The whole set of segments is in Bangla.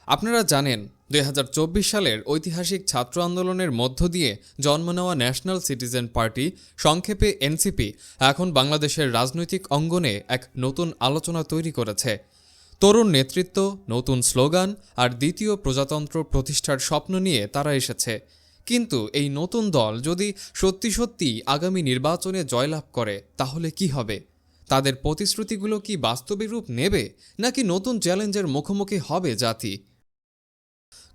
আপনারা জানেন ২০২৪ সালের ঐতিহাসিক ছাত্র আন্দোলনের মধ্য দিয়ে জন্ম নেওয়া ন্যাশনাল সিটিজেন পার্টি, সংক্ষেপে এনসিপি, এখন বাংলাদেশের রাজনৈতিক অঙ্গনে এক নতুন আলোচনা তৈরি করেছে। তরুণ নেতৃত্ব, নতুন স্লোগান আর দ্বিতীয় প্রজাতন্ত্র প্রতিষ্ঠার স্বপ্ন নিয়ে তারা এসেছে। কিন্তু এই নতুন দল যদি সত্যি সত্যি আগামী নির্বাচনে জয়লাভ করে তাহলে কি হবে? তাদের প্রতিশ্রুতিগুলো কি বাস্তবে রূপ নেবে, নাকি নতুন চ্যালেঞ্জের মুখোমুখি হবে জাতি?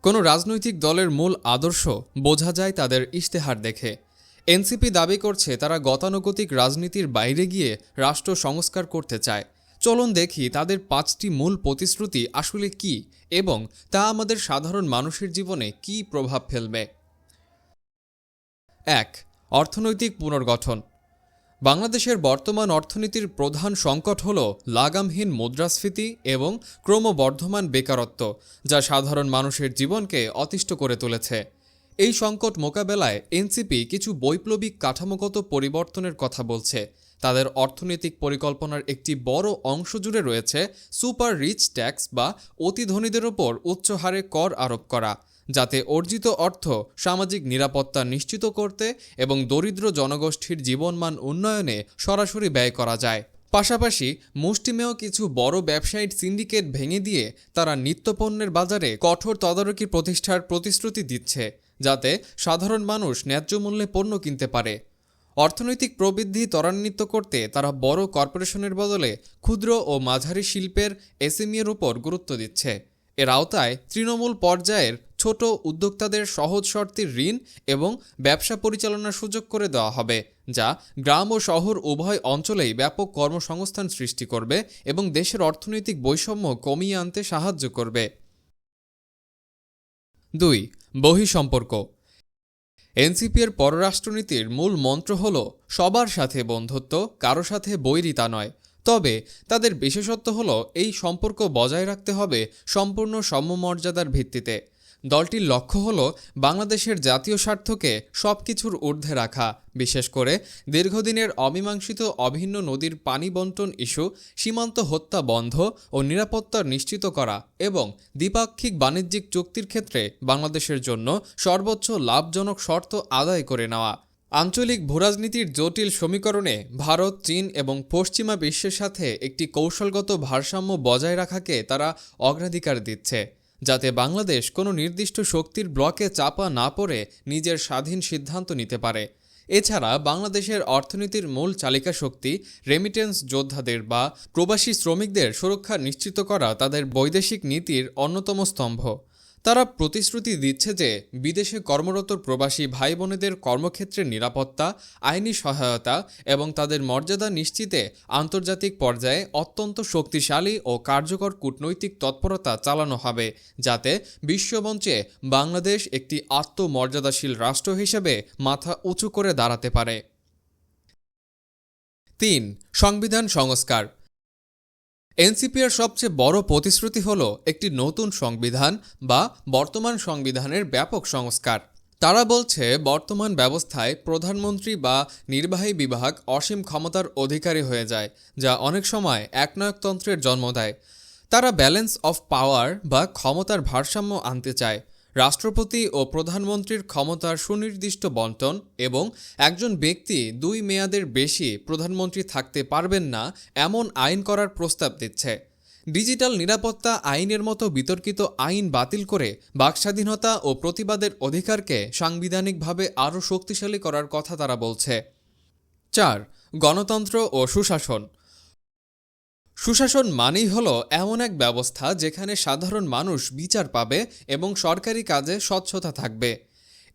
কোনো রাজনৈতিক দলের মূল আদর্শ বোঝা যায় তাদের ইশতেহার দেখে। এনসিপি দাবি করছে তারা গতানুগতিক রাজনীতির বাইরে গিয়ে রাষ্ট্র সংস্কার করতে চায়। চলুন দেখি তাদের 5টি মূল প্রতিশ্রুতি আসলে কি এবং তা আমাদের সাধারণ মানুষের জীবনে কি প্রভাব ফেলবে। 1. অর্থনৈতিক পুনর্গঠন। বাংলাদেশের বর্তমান অর্থনীতির প্রধান সংকট হল লাগামহীন মুদ্রাস্ফীতি এবং ক্রমবর্ধমান বেকারত্ব, যা সাধারণ মানুষের জীবনকে অতিষ্ঠ করে তুলেছে। এই সংকট মোকাবেলায় এনসিপি কিছু বৈপ্লবিক কাঠামোগত পরিবর্তনের কথা বলছে। তাদের অর্থনৈতিক পরিকল্পনার একটি বড় অংশ জুড়ে রয়েছে সুপার রিচ ট্যাক্স বা অতি ধনীদের ওপর উচ্চ হারে কর আরোপ করা, যাতে অর্জিত অর্থ সামাজিক নিরাপত্তা নিশ্চিত করতে এবং দরিদ্র জনগোষ্ঠীর জীবনমান উন্নয়নে সরাসরি ব্যয় করা যায়। পাশাপাশি মুষ্টিমেয় কিছু বড় ব্যবসায়িক সিন্ডিকেট ভেঙে দিয়ে তারা নিত্যপণ্যের বাজারে কঠোর তদারকি প্রতিষ্ঠার প্রতিশ্রুতি দিচ্ছে, যাতে সাধারণ মানুষ ন্যায্য মূল্যে পণ্য কিনতে পারে। অর্থনৈতিক প্রবৃদ্ধি ত্বরান্বিত করতে তারা বড় কর্পোরেশনের বদলে ক্ষুদ্র ও মাঝারি শিল্পের এসএমইর উপর গুরুত্ব দিচ্ছে। এর আওতায় তৃণমূল পর্যায়ের ছোট উদ্যোক্তাদের সহজ শর্তে ঋণ এবং ব্যবসা পরিচালনার সুযোগ করে দেওয়া হবে, যা গ্রাম ও শহর উভয় অঞ্চলেই ব্যাপক কর্মসংস্থান সৃষ্টি করবে এবং দেশের অর্থনৈতিক বৈষম্য কমিয়ে আনতে সাহায্য করবে। 2. বহিঃসম্পর্ক। এনসিপির পররাষ্ট্রনীতির মূল মন্ত্র হল সবার সাথে বন্ধুত্ব, কারো সাথে বৈরিতা নয়। তবে তাদের বিশেষত্ব হল এই সম্পর্ক বজায় রাখতে হবে সম্পূর্ণ সমমর্যাদার ভিত্তিতে। দলটির লক্ষ্য হল বাংলাদেশের জাতীয় স্বার্থকে সবকিছুর ঊর্ধ্বে রাখা, বিশেষ করে দীর্ঘদিনের অমীমাংসিত অভিন্ন নদীর পানি বণ্টন ইস্যু, সীমান্ত হত্যা বন্ধ ও নিরাপত্তা নিশ্চিত করা এবং দ্বিপাক্ষিক বাণিজ্যিক চুক্তির ক্ষেত্রে বাংলাদেশের জন্য সর্বোচ্চ লাভজনক শর্ত আদায় করে নেওয়া। আঞ্চলিক ভূরাজনীতির জটিল সমীকরণে ভারত, চীন এবং পশ্চিমা বিশ্বের সাথে একটি কৌশলগত ভারসাম্য বজায় রাখাকে তারা অগ্রাধিকার দিচ্ছে, যাতে বাংলাদেশ কোনো নির্দিষ্ট শক্তির ব্লকে চাপা না পড়ে নিজের স্বাধীন সিদ্ধান্ত নিতে পারে। এছাড়া বাংলাদেশের অর্থনীতির মূল চালিকা শক্তি রেমিটেন্স যোদ্ধাদের বা প্রবাসী শ্রমিকদের সুরক্ষা নিশ্চিত করা তাদের বৈদেশিক নীতির অন্যতম স্তম্ভ। তারা প্রতিশ্রুতি দিচ্ছে যে বিদেশে কর্মরত প্রবাসী ভাই বোনেদের কর্মক্ষেত্রে নিরাপত্তা, আইনি সহায়তা এবং তাদের মর্যাদা নিশ্চিতে আন্তর্জাতিক পর্যায়ে অত্যন্ত শক্তিশালী ও কার্যকর কূটনৈতিক তৎপরতা চালানো হবে, যাতে বিশ্বমঞ্চে বাংলাদেশ একটি আত্মমর্যাদাশীল রাষ্ট্র হিসেবে মাথা উঁচু করে দাঁড়াতে পারে। 3. সংবিধান সংস্কার। এনসিপির সবচেয়ে বড় প্রতিশ্রুতি হল একটি নতুন সংবিধান বা বর্তমান সংবিধানের ব্যাপক সংস্কার। তারা বলছে বর্তমান ব্যবস্থায় প্রধানমন্ত্রী বা নির্বাহী বিভাগ অসীম ক্ষমতার অধিকারী হয়ে যায়, যা অনেক সময় একনায়কতন্ত্রের জন্ম দেয়। তারা ব্যালেন্স অফ পাওয়ার বা ক্ষমতার ভারসাম্য আনতে চায়। রাষ্ট্রপতি ও প্রধানমন্ত্রীর ক্ষমতার সুনির্দিষ্ট বণ্টন এবং একজন ব্যক্তি 2 মেয়াদের বেশি প্রধানমন্ত্রী থাকতে পারবেন না এমন আইন করার প্রস্তাব দিচ্ছে। ডিজিটাল নিরাপত্তা আইনের মতো বিতর্কিত আইন বাতিল করে বাকস্বাধীনতা ও প্রতিবাদের অধিকারকে সাংবিধানিকভাবে আরও শক্তিশালী করার কথা তারা বলছে। 4. গণতন্ত্র ও সুশাসন। সুশাসন মানেই হলো এমন এক ব্যবস্থা যেখানে সাধারণ মানুষ বিচার পাবে এবং সরকারি কাজে স্বচ্ছতা থাকবে।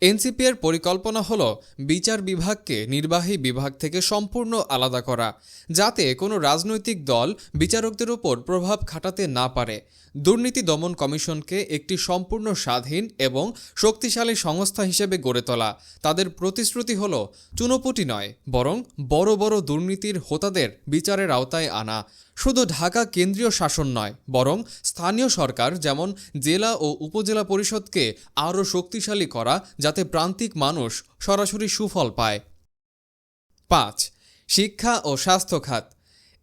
এনসিপির পরিকল্পনা হলো বিচার বিভাগকে নির্বাহী বিভাগ থেকে সম্পূর্ণ আলাদা করা, যাতে কোনো রাজনৈতিক দল বিচারকদের উপর প্রভাব খাটাতে না পারে। দুর্নীতি দমন কমিশনকে একটি সম্পূর্ণ স্বাধীন এবং শক্তিশালী সংস্থা হিসেবে গড়ে তোলা। তাদের প্রতিশ্রুতি হলো চুনোপুটি নয়, বরং বড় বড় দুর্নীতির হোতাদের বিচারের আওতায় আনা। শুধু ঢাকা কেন্দ্রীয় শাসন নয়, বরং স্থানীয় সরকার যেমন জেলা ও উপজেলা পরিষদকে আরও শক্তিশালী করা, যাতে প্রান্তিক মানুষ সরাসরি সুফল পায়। 5. শিক্ষা ও স্বাস্থ্য খাত।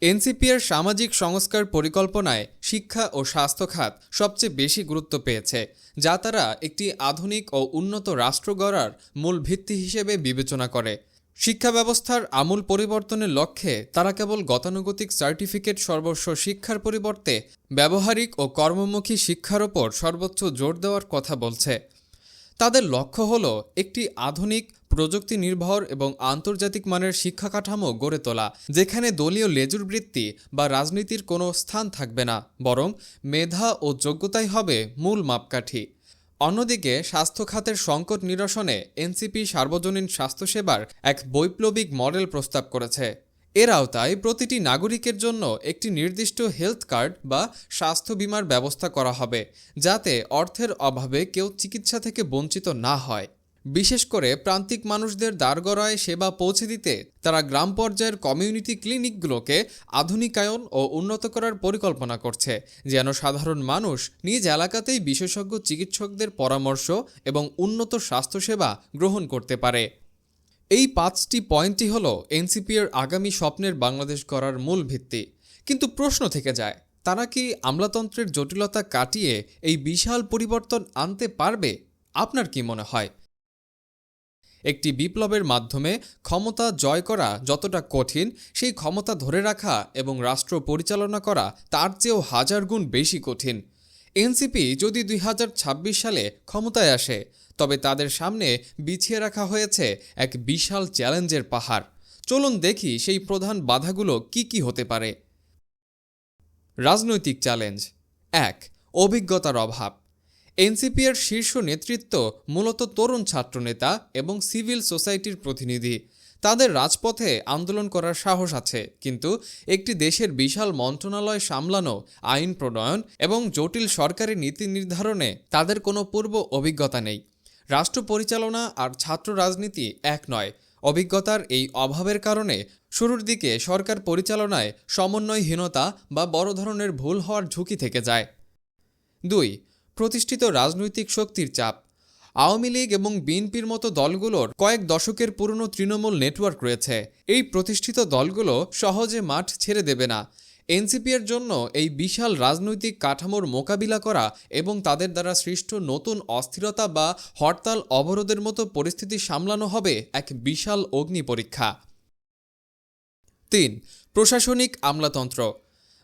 এনসিপির সামাজিক সংস্কার পরিকল্পনায় শিক্ষা ও স্বাস্থ্য খাত সবচেয়ে বেশি গুরুত্ব পেয়েছে, যা তারা একটি আধুনিক ও উন্নত রাষ্ট্র গড়ার মূল ভিত্তি হিসেবে বিবেচনা করে। শিক্ষা ব্যবস্থার আমূল পরিবর্তনের লক্ষ্যে তারা কেবল গতানুগতিক সার্টিফিকেট সর্বস্ব শিক্ষার পরিবর্তে ব্যবহারিক ও কর্মমুখী শিক্ষার ওপর সর্বোচ্চ জোর দেওয়ার কথা বলছে। তাদের লক্ষ্য হল একটি আধুনিক, প্রযুক্তি নির্ভর এবং আন্তর্জাতিক মানের শিক্ষা কাঠামো গড়ে তোলা, যেখানে দলীয় লেজুর বৃত্তি বা রাজনীতির কোনো স্থান থাকবে না, বরং মেধা ও যোগ্যতাই হবে মূল মাপকাঠি। অন্যদিকে স্বাস্থ্য খাতের সংকট নিরসনে এনসিপি সার্বজনীন স্বাস্থ্যসেবার এক বৈপ্লবিক মডেল প্রস্তাব করেছে। এর আওতায় প্রতিটি নাগরিকের জন্য একটি নির্দিষ্ট হেলথ কার্ড বা স্বাস্থ্য বীমার ব্যবস্থা করা হবে, যাতে অর্থের অভাবে কেউ চিকিৎসা থেকে বঞ্চিত না হয়। বিশেষ করে প্রান্তিক মানুষদের দ্বারগড়ায় সেবা পৌঁছে দিতে তারা গ্রাম পর্যায়ের কমিউনিটি ক্লিনিকগুলোকে আধুনিকায়ন ও উন্নত করার পরিকল্পনা করছে, যেন সাধারণ মানুষ নিজ এলাকাতেই বিশেষজ্ঞ চিকিৎসকদের পরামর্শ এবং উন্নত স্বাস্থ্যসেবা গ্রহণ করতে পারে। এই 5টি পয়েন্টই হল এনসিপির আগামী স্বপ্নের বাংলাদেশ গড়ার মূল ভিত্তি। কিন্তু প্রশ্ন থেকে যায়, তারা কি আমলাতন্ত্রের জটিলতা কাটিয়ে এই বিশাল পরিবর্তন আনতে পারবে? আপনার কি মনে হয়? একটি বিপ্লবের মাধ্যমে ক্ষমতা জয় করা যতটা কঠিন, সেই ক্ষমতা ধরে রাখা এবং রাষ্ট্র পরিচালনা করা তার চেয়েও হাজার গুণ বেশি কঠিন। এনসিপি যদি 2026 সালে ক্ষমতায় আসে, তবে তাদের সামনে বিছিয়ে রাখা হয়েছে এক বিশাল চ্যালেঞ্জের পাহাড়। চলুন দেখি সেই প্রধান বাধাগুলো কি কি হতে পারে। রাজনৈতিক চ্যালেঞ্জ। 1. অভিজ্ঞতার অভাব। এনসিপির শীর্ষ নেতৃত্ব মূলত তরুণ ছাত্রনেতা এবং সিভিল সোসাইটির প্রতিনিধি। তাদের রাজপথে আন্দোলন করার সাহস আছে, কিন্তু একটি দেশের বিশাল মন্ত্রণালয় সামলানো, আইন প্রণয়ন এবং জটিল সরকারি নীতি নির্ধারণে তাদের কোনো পূর্ব অভিজ্ঞতা নেই। রাষ্ট্র পরিচালনা আর ছাত্র রাজনীতি এক নয়। অভিজ্ঞতার এই অভাবের কারণে শুরুর দিকে সরকার পরিচালনায় সমন্বয়হীনতা বা বড় ধরনের ভুল হওয়ার ঝুঁকি থেকে যায়। 2. প্রতিষ্ঠিত রাজনৈতিক শক্তির চাপ। আওয়ামী লীগ এবং বিএনপির মতো দলগুলোর কয়েক দশকের পুরনো তৃণমূল নেটওয়ার্ক রয়েছে। এই প্রতিষ্ঠিত দলগুলো সহজে মাঠ ছেড়ে দেবে না। এনসিপির জন্য এই বিশাল রাজনৈতিক কাঠামোর মোকাবিলা করা এবং তাদের দ্বারা সৃষ্ট নতুন অস্থিরতা বা হরতাল অবরোধের মতো পরিস্থিতি সামলানো হবে এক বিশাল অগ্নি পরীক্ষা। 3. প্রশাসনিক আমলাতন্ত্র।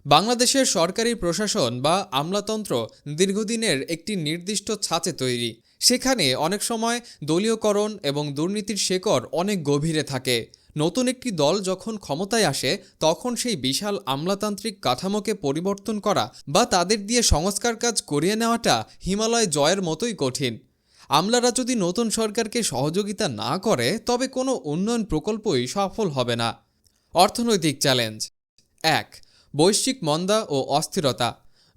বাংলাদেশের সরকারি প্রশাসন বা আমলাতন্ত্র দীর্ঘদিনের একটি নির্দিষ্ট ছাঁচে তৈরি। সেখানে অনেক সময় দলীয়করণ এবং দুর্নীতির শেকড় অনেক গভীরে থাকে। নতুন একটি দল যখন ক্ষমতায় আসে, তখন সেই বিশাল আমলাতান্ত্রিক কাঠামোকে পরিবর্তন করা বা তাদের দিয়ে সংস্কার কাজ করিয়ে নেওয়াটা হিমালয় জয়ের মতোই কঠিন। আমলারা যদি নতুন সরকারকে সহযোগিতা না করে, তবে কোনো উন্নয়ন প্রকল্পই সফল হবে না। অর্থনৈতিক চ্যালেঞ্জ। 1. বৈশ্বিক মন্দা ও অস্থিরতা।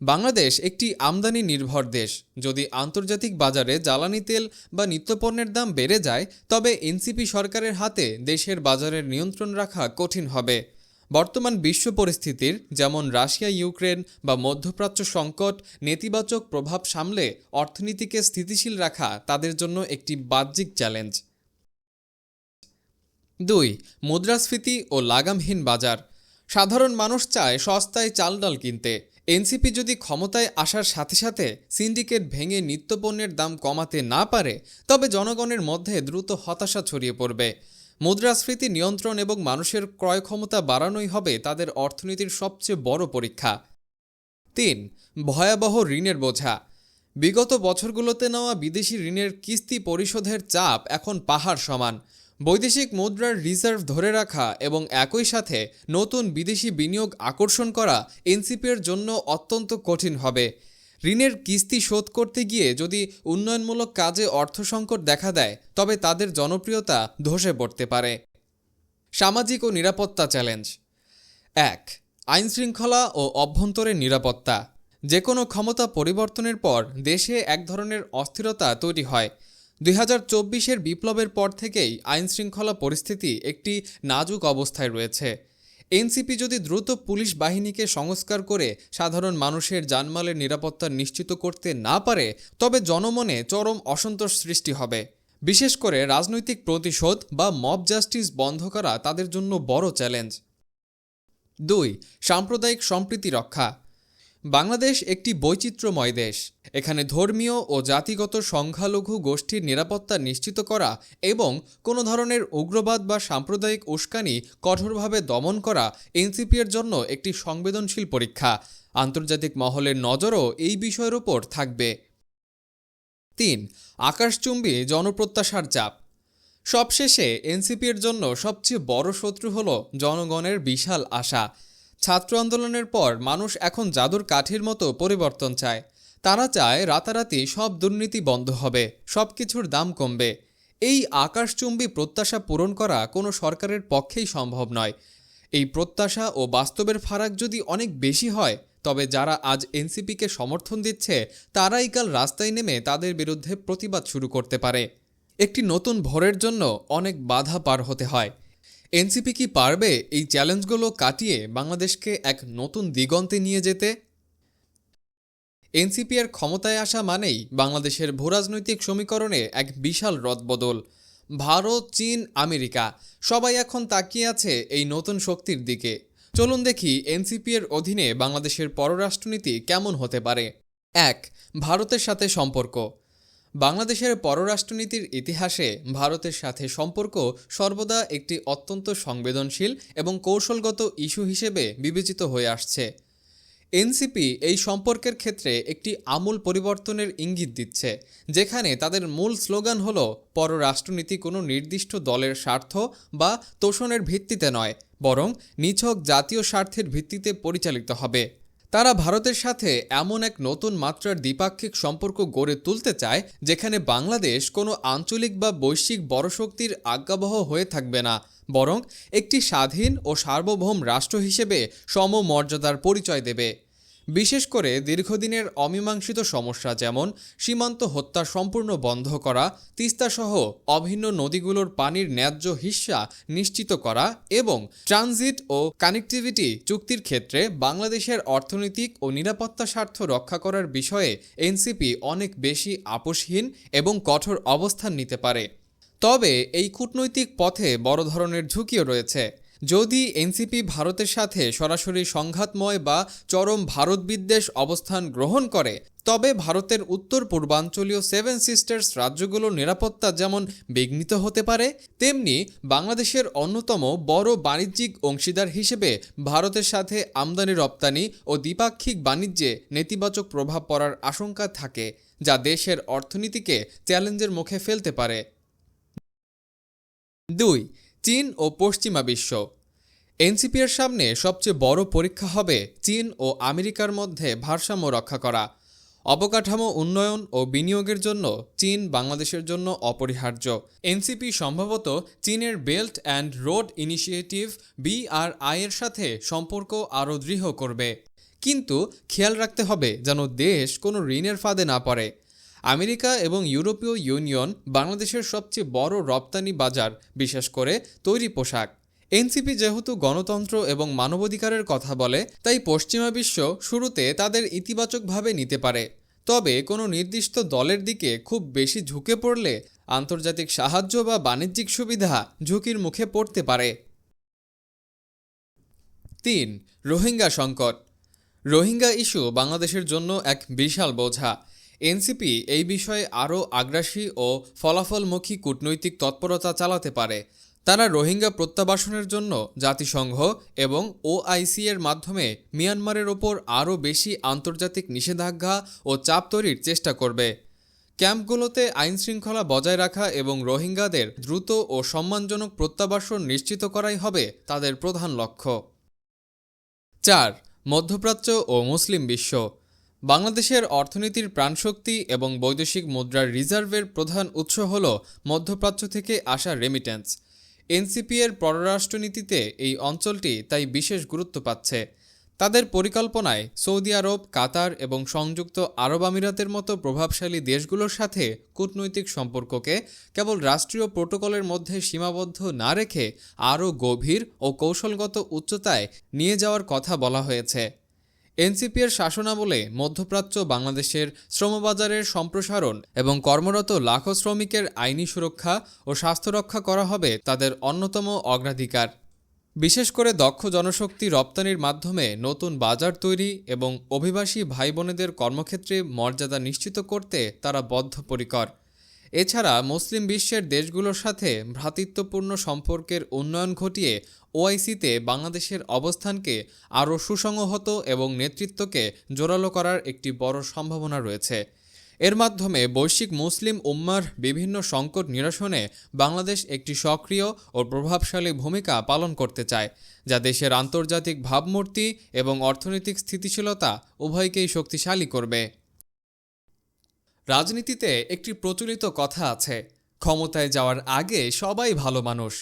বাংলাদেশ একটি আমদানি নির্ভর দেশ। যদি আন্তর্জাতিক বাজারে জ্বালানি তেল বা নিত্যপণ্যের দাম বেড়ে যায়, তবে এনসিপি সরকারের হাতে দেশের বাজারের নিয়ন্ত্রণ রাখা কঠিন হবে। বর্তমান বিশ্ব পরিস্থিতির, যেমন রাশিয়া ইউক্রেন বা মধ্যপ্রাচ্য সংকট, নেতিবাচক প্রভাব সামলে অর্থনীতিকে স্থিতিশীল রাখা তাদের জন্য একটি বাহ্যিক চ্যালেঞ্জ। 2. মুদ্রাস্ফীতি ও লাগামহীন বাজার। সাধারণ মানুষ চায় সস্তায় চাল ডাল কিনতে। এনসিপি যদি ক্ষমতায় আসার সাথে সাথে সিন্ডিকেট ভেঙে নিত্যপণ্যের দাম কমাতে না পারে, তবে জনগণের মধ্যে দ্রুত হতাশা ছড়িয়ে পড়বে। মুদ্রাস্ফীতি নিয়ন্ত্রণ এবং মানুষের ক্রয় ক্ষমতা বাড়ানোই হবে তাদের অর্থনীতির সবচেয়ে বড় পরীক্ষা। 3. ভয়াবহ ঋণের বোঝা। বিগত বছরগুলোতে নেওয়া বিদেশি ঋণের কিস্তি পরিশোধের চাপ এখন পাহাড় সমান। বৈদেশিক মুদ্রার রিজার্ভ ধরে রাখা এবং একই সাথে নতুন বিদেশি বিনিয়োগ আকর্ষণ করা এনসিপির জন্য অত্যন্ত কঠিন হবে। ঋণের কিস্তি শোধ করতে গিয়ে যদি উন্নয়নমূলক কাজে অর্থসংকট দেখা দেয়, তবে তাদের জনপ্রিয়তা ধসে পড়তে পারে। সামাজিক ও নিরাপত্তা চ্যালেঞ্জ। 1. আইনশৃঙ্খলা ও অভ্যন্তরীণ নিরাপত্তা। যে কোনো ক্ষমতা পরিবর্তনের পর দেশে এক ধরনের অস্থিরতা তৈরি হয়। 2024-এর বিপ্লবের পর থেকেই আইনশৃঙ্খলা পরিস্থিতি একটি নাজুক অবস্থায় রয়েছে। এনসিপি যদি দ্রুত পুলিশ বাহিনীকে সংস্কার করে সাধারণ মানুষের জানমালের নিরাপত্তা নিশ্চিত করতে না পারে, তবে জনমনে চরম অসন্তোষ সৃষ্টি হবে। বিশেষ করে রাজনৈতিক প্রতিশোধ বা মব জাস্টিস বন্ধ করা তাদের জন্য বড় চ্যালেঞ্জ। 2. সাম্প্রদায়িক সম্প্রীতি রক্ষা। বাংলাদেশ একটি বৈচিত্র্যময় দেশ। এখানে ধর্মীয় ও জাতিগত সংখ্যালঘু গোষ্ঠীর নিরাপত্তা নিশ্চিত করা এবং কোনো ধরনের উগ্রবাদ বা সাম্প্রদায়িক উস্কানি কঠোরভাবে দমন করা এনসিপির জন্য একটি সংবেদনশীল পরীক্ষা। আন্তর্জাতিক মহলের নজরও এই বিষয়ের উপর থাকবে। 3. আকাশচুম্বী জনপ্রত্যাশার চাপ। সবশেষে এনসিপির জন্য সবচেয়ে বড় শত্রু হল জনগণের বিশাল আশা। ছাত্র আন্দোলনের পর মানুষ এখন জাদুর কাঠির মতো পরিবর্তন চায়। তারা চায় রাতারাতি সব দুর্নীতি বন্ধ হবে, সব কিছুর দাম কমবে। এই আকাশচুম্বী প্রত্যাশা পূরণ করা কোনো সরকারের পক্ষেই সম্ভব নয়। এই প্রত্যাশা ও বাস্তবের ফারাক যদি অনেক বেশি হয়, তবে যারা আজ এনসিপিকে সমর্থন দিচ্ছে তারাই কাল রাস্তায় নেমে তাদের বিরুদ্ধে প্রতিবাদ শুরু করতে পারে। একটি নতুন ভোরের জন্য অনেক বাধা পার হতে হয়। এনসিপি কি পারবে এই চ্যালেঞ্জগুলো কাটিয়ে বাংলাদেশকে এক নতুন দিগন্তে নিয়ে যেতে? এনসিপি এর ক্ষমতায় আসা মানেই বাংলাদেশের ভূরাজনৈতিক সমীকরণে এক বিশাল রদবদল। ভারত, চীন, আমেরিকা সবাই এখন তাকিয়ে আছে এই নতুন শক্তির দিকে। চলুন দেখি এনসিপি এর অধীনে বাংলাদেশের পররাষ্ট্রনীতি কেমন হতে পারে। 1. ভারতের সাথে সম্পর্ক। বাংলাদেশের পররাষ্ট্রনীতির ইতিহাসে ভারতের সাথে সম্পর্ক সর্বদা একটি অত্যন্ত সংবেদনশীল এবং কৌশলগত ইস্যু হিসেবে বিবেচিত হয়ে আসছে। এনসিপি এই সম্পর্কের ক্ষেত্রে একটি আমূল পরিবর্তনের ইঙ্গিত দিচ্ছে, যেখানে তাদের মূল স্লোগান হল পররাষ্ট্রনীতি কোনো নির্দিষ্ট দলের স্বার্থ বা তোষণের ভিত্তিতে নয়, বরং নিছক জাতীয় স্বার্থের ভিত্তিতে পরিচালিত হবে। তারা ভারতের সাথে এমন এক নতুন মাত্রার দ্বিপাক্ষিক সম্পর্ক গড়ে তুলতে চায় যেখানে বাংলাদেশ কোনো আঞ্চলিক বা বৈশ্বিক বড় শক্তির আজ্ঞাবহ হয়ে থাকবে না, বরং একটি স্বাধীন ও সার্বভৌম রাষ্ট্র হিসেবে সমমর্যাদার পরিচয় দেবে। বিশেষ করে দীর্ঘদিনের অমীমাংসিত সমস্যা যেমন সীমান্ত হত্যা সম্পূর্ণ বন্ধ করা, তিস্তাসহ অভিন্ন নদীগুলোর পানির ন্যায্য হিস্সা নিশ্চিত করা এবং ট্রানজিট ও কানেক্টিভিটি চুক্তির ক্ষেত্রে বাংলাদেশের অর্থনৈতিক ও নিরাপত্তা স্বার্থ রক্ষা করার বিষয়ে এনসিপি অনেক বেশি আপোষহীন এবং কঠোর অবস্থান নিতে পারে। তবে এই কূটনৈতিক পথে বড় ধরনের ঝুঁকিও রয়েছে। যদি এনসিপি ভারতের সাথে সরাসরি সংঘাতময় বা চরম ভারত বিদ্বেষ অবস্থান গ্রহণ করে, তবে ভারতের উত্তর পূর্বাঞ্চলীয় 7 সিস্টার্স রাজ্যগুলোর নিরাপত্তা যেমন বিঘ্নিত হতে পারে, তেমনি বাংলাদেশের অন্যতম বড় বাণিজ্যিক অংশীদার হিসেবে ভারতের সাথে আমদানি রপ্তানি ও দ্বিপাক্ষিক বাণিজ্যে নেতিবাচক প্রভাব পড়ার আশঙ্কা থাকে, যা দেশের অর্থনীতিকে চ্যালেঞ্জের মুখে ফেলতে পারে। 2. চীন ও পশ্চিমা বিশ্ব। এনসিপির সামনে সবচেয়ে বড় পরীক্ষা হবে চীন ও আমেরিকার মধ্যে ভারসাম্য রক্ষা করা। অবকাঠামো উন্নয়ন ও বিনিয়োগের জন্য চীন বাংলাদেশের জন্য অপরিহার্য। এনসিপি সম্ভবত চীনের belt and road initiative BRI এর সাথে সম্পর্ক আরও দৃঢ় করবে। কিন্তু খেয়াল রাখতে হবে যেন দেশ কোনো ঋণের ফাঁদে না পড়ে। আমেরিকা এবং ইউরোপীয় ইউনিয়ন বাংলাদেশের সবচেয়ে বড় রপ্তানি বাজার, বিশেষ করে তৈরি পোশাক। এনসিপি যেহেতু গণতন্ত্র এবং মানবাধিকারের কথা বলে, তাই পশ্চিমা বিশ্ব শুরুতে তাদের ইতিবাচকভাবে নিতে পারে। তবে কোনো নির্দিষ্ট দলের দিকে খুব বেশি ঝুঁকে পড়লে আন্তর্জাতিক সাহায্য বা বাণিজ্যিক সুবিধা ঝুঁকির মুখে পড়তে পারে। 3. রোহিঙ্গা সংকট। রোহিঙ্গা ইস্যু বাংলাদেশের জন্য এক বিশাল বোঝা। এনসিপি এই বিষয়ে আরও আগ্রাসী ও ফলাফলমুখী কূটনৈতিক তৎপরতা চালাতে পারে। তারা রোহিঙ্গা প্রত্যাবাসনের জন্য জাতিসংঘ এবং OIC এর মাধ্যমে মিয়ানমারের ওপর আরও বেশি আন্তর্জাতিক নিষেধাজ্ঞা ও চাপ তৈরির চেষ্টা করবে। ক্যাম্পগুলোতে আইনশৃঙ্খলা বজায় রাখা এবং রোহিঙ্গাদের দ্রুত ও সম্মানজনক প্রত্যাবাসন নিশ্চিত করাই হবে তাদের প্রধান লক্ষ্য। 4. মধ্যপ্রাচ্য ও মুসলিম বিশ্ব। বাংলাদেশের অর্থনীতির প্রাণশক্তি এবং বৈদেশিক মুদ্রার রিজার্ভের প্রধান উৎস হল মধ্যপ্রাচ্য থেকে আসা রেমিট্যান্স। এনসিপি এর পররাষ্ট্রনীতিতে এই অঞ্চলটি তাই বিশেষ গুরুত্ব পাচ্ছে। তাদের পরিকল্পনায় সৌদি আরব, কাতার এবং সংযুক্ত আরব আমিরাতের মতো প্রভাবশালী দেশগুলোর সাথে কূটনৈতিক সম্পর্ককে কেবল রাষ্ট্রীয় প্রোটোকলের মধ্যে সীমাবদ্ধ না রেখে আরও গভীর ও কৌশলগত উচ্চতায় নিয়ে যাওয়ার কথা বলা হয়েছে। এনসিপি এর শাসনামলে মধ্যপ্রাচ্য বাংলাদেশের শ্রমবাজারের সম্প্রসারণ এবং কর্মরত লাখো শ্রমিকের আইনি সুরক্ষা ও স্বাস্থ্য রক্ষা করা হবে তাদের অন্যতম অগ্রাধিকার। বিশেষ করে দক্ষ জনশক্তি রপ্তানির মাধ্যমে নতুন বাজার তৈরি এবং অভিবাসী ভাই বোনেদের কর্মক্ষেত্রে মর্যাদা নিশ্চিত করতে তারা বদ্ধপরিকর। এছাড়া মুসলিম বিশ্বের দেশগুলোর সাথে ভ্রাতৃত্বপূর্ণ সম্পর্কের উন্নয়ন ঘটিয়ে ওআইসিতে বাংলাদেশের অবস্থানকে আরও সুসংহত এবং নেতৃত্বকে জোরালো করার একটি বড় সম্ভাবনা রয়েছে। এর মাধ্যমে বৈশ্বিক মুসলিম উম্মার বিভিন্ন সংকট নিরসনে বাংলাদেশ একটি সক্রিয় ও প্রভাবশালী ভূমিকা পালন করতে চায়, যা দেশের আন্তর্জাতিক ভাবমূর্তি এবং অর্থনৈতিক স্থিতিশীলতা উভয়কেই শক্তিশালী করবে। রাজনীতিতে একটি প্রচলিত কথা আছে, ক্ষমতায় যাওয়ার আগে সবাই ভালো মানুষ।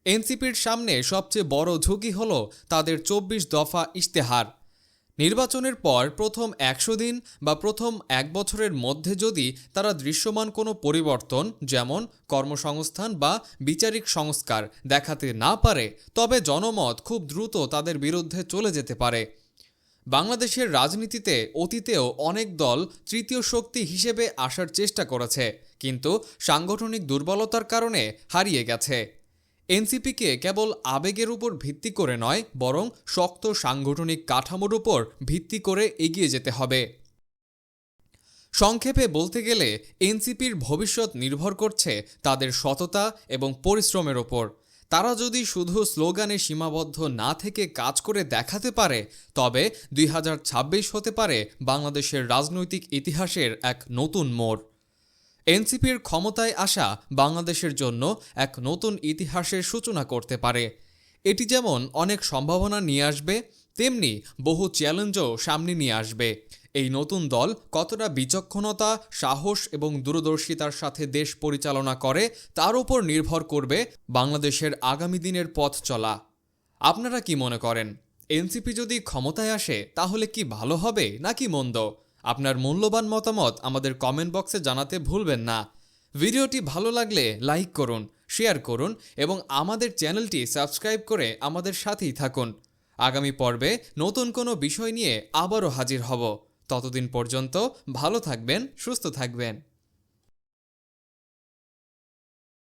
এনসিপির সামনে সবচেয়ে বড় ঝুঁকি হল তাদের ২৪ দফা ইশতেহার। নির্বাচনের পর প্রথম ১০০ দিন বা প্রথম ১ বছরের মধ্যে যদি তারা দৃশ্যমান কোনো পরিবর্তন, যেমন কর্মসংস্থান বা বিচারিক সংস্কার দেখাতে না পারে, তবে জনমত খুব দ্রুত তাদের বিরুদ্ধে চলে যেতে পারে। বাংলাদেশের রাজনীতিতে অতীতেও অনেক দল তৃতীয় শক্তি হিসেবে আসার চেষ্টা করেছে, কিন্তু সাংগঠনিক দুর্বলতার কারণে হারিয়ে গেছে। এনসিপিকে কেবল আবেগের উপর ভিত্তি করে নয়, বরং শক্ত সাংগঠনিক কাঠামোর উপর ভিত্তি করে এগিয়ে যেতে হবে। সংক্ষেপে বলতে গেলে এনসিপির ভবিষ্যৎ নির্ভর করছে তাদের সততা এবং পরিশ্রমের ওপর। তারা যদি শুধু স্লোগানে সীমাবদ্ধ না থেকে কাজ করে দেখাতে পারে, তবে ২০২৬ হতে পারে বাংলাদেশের রাজনৈতিক ইতিহাসের এক নতুন মোড়। এনসিপির ক্ষমতায় আসা বাংলাদেশের জন্য এক নতুন ইতিহাসের সূচনা করতে পারে। এটি যেমন অনেক সম্ভাবনা নিয়ে আসবে, তেমনি বহু চ্যালেঞ্জও সামনে নিয়ে আসবে। এই নতুন দল কতটা বিচক্ষণতা, সাহস এবং দূরদর্শিতার সাথে দেশ পরিচালনা করে, তার উপর নির্ভর করবে বাংলাদেশের আগামী দিনের পথ চলা। আপনারা কি মনে করেন, এনসিপি যদি ক্ষমতায় আসে তাহলে কি ভালো হবে নাকি মন্দ? আপনার মূল্যবান মতামত আমাদের কমেন্ট বক্সে জানাতে ভুলবেন না। ভিডিওটি ভালো লাগলে লাইক করুন, শেয়ার করুন এবং আমাদের চ্যানেলটি সাবস্ক্রাইব করে আমাদের সাথেই থাকুন। আগামী পর্বে নতুন কোনো বিষয় নিয়ে আবারও হাজির হব। ততদিন পর্যন্ত ভালো থাকবেন, সুস্থ থাকবেন।